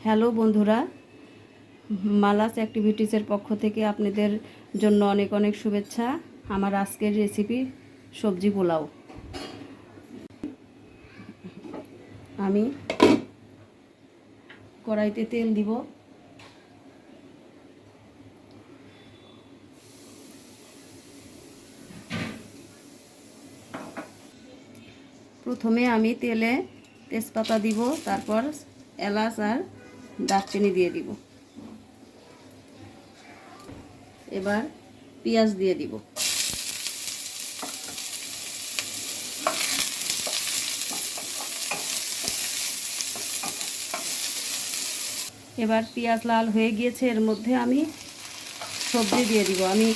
Hello বন্ধুরা, মালাস অ্যাক্টিভিটিসের পক্ষ থেকে আপনাদের জন্য অনেক অনেক শুভেচ্ছা। আমার আজকের রেসিপি সবজি পোলাও। আমি কড়াইতে তেল দিব। প্রথমে আমি তেলে তেজপাতা দিব, তারপর এলাচ আর দারচিনি দিয়ে দিব। এবার পেঁয়াজ দিয়ে দিব। এবার পেঁয়াজ লাল হয়ে গিয়েছে, এর মধ্যে আমি সবজি দিয়ে দিব। আমি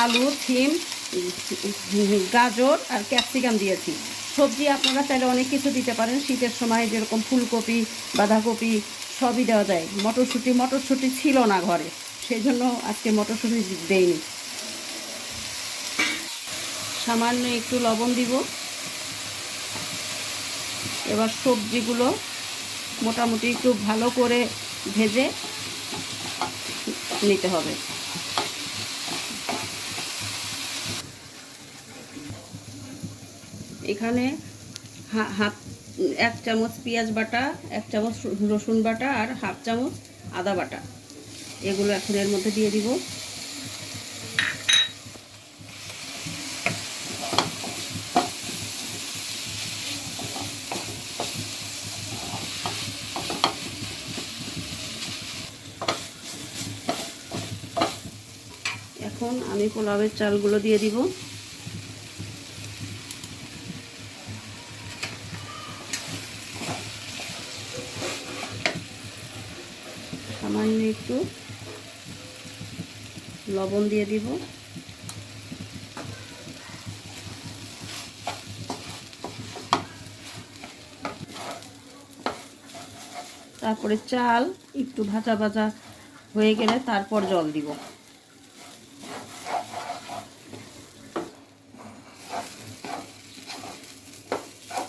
আলু, সিম, গাজর আর ক্যাপসিকাম দিয়েছি। সবজি আপনারা চাইলে অনেক কিছু দিতে পারেন। শীতের সময় যেরকম ফুলকপি, বাঁধাকপি সবই দেওয়া যায়। মটরশুঁটি ছিল না ঘরে, সেই জন্য আজকে মটরশুঁটি দেইনি। সামান্য একটু লবণ দিব। এবার সবজিগুলো মোটামুটি একটু ভালো করে ভেজে নিতে হবে। এখানে এক চামচ পেঁয়াজ বাটা, এক চামচ রসুন বাটা আর হাফ চামচ আদা বাটা, এগুলো এখন এর মধ্যে দিয়ে দিব। এখন আমি পোলাওয়ের চালগুলো দিয়ে দিব। সামান্য একটু লবণ দিয়ে দিব। তারপরে চাল একটু ভাজা ভাজা হয়ে গেলে তারপর জল দিব।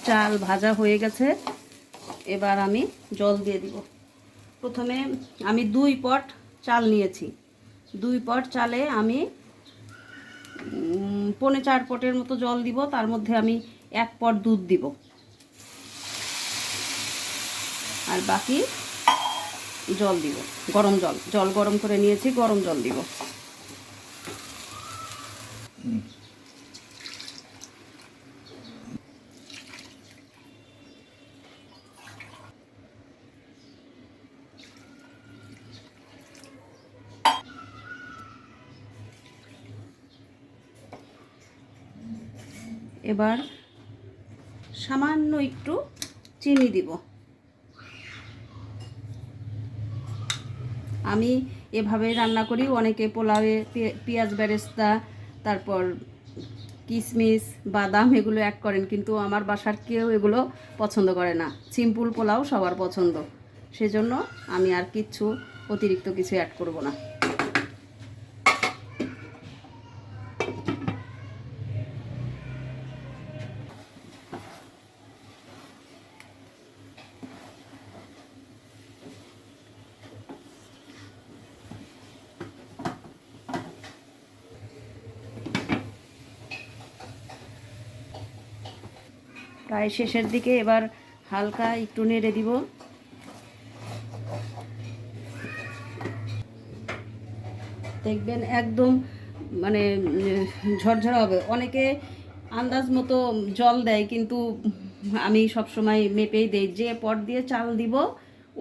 চাল ভাজা হয়ে গেছে, এবার আমি জল দিয়ে দিব। প্রথমে আমি 2 পট চাল নিয়েছি। 2 পট চালে আমি 4.5 পটের মতো জল দিব। তার মধ্যে আমি 1 পট দুধ দিব, আর বাকি জল দিব, গরম জল গরম করে নিয়েছি, গরম জল দিব। এবার সামান্য একটু চিনি দিব। আমি এভাবে রান্না করি। অনেকে পোলাওয়ে পেঁয়াজ বেরেস্তা, তারপর কিশমিশ, বাদাম এগুলো অ্যাড করেন, কিন্তু আমার বাসার কেউ এগুলো পছন্দ করে না। সিম্পল পোলাও সবার পছন্দ, সেজন্য আমি আর কিচ্ছু অতিরিক্ত কিছু অ্যাড করব না। প্রায় শেষের দিকে, এবার হালকা একটু নেড়ে দিব। দেখবেন একদম মানে ঝরঝরা হবে। অনেকে আন্দাজ মতো জল দেয়, কিন্তু আমি সবসময় মেপেই দেই। যে পট দিয়ে চাল দিব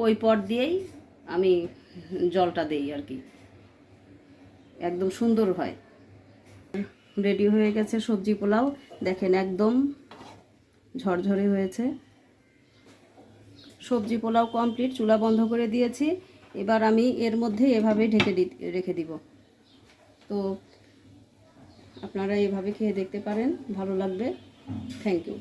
ওই পট দিয়েই আমি জলটা দেই আর কি, একদম সুন্দর হয়। রেডি হয়ে গেছে সবজি পোলাও। দেখেন একদম ঝরঝরে হয়েছে। সবজি পোলাও কমপ্লিট, চুলা বন্ধ করে দিয়েছি। এবার আমি এর মধ্যে এভাবে রেখে দিব। তো আপনারা এভাবে খেয়ে দেখতে পারেন, ভালো লাগবে। Thank you.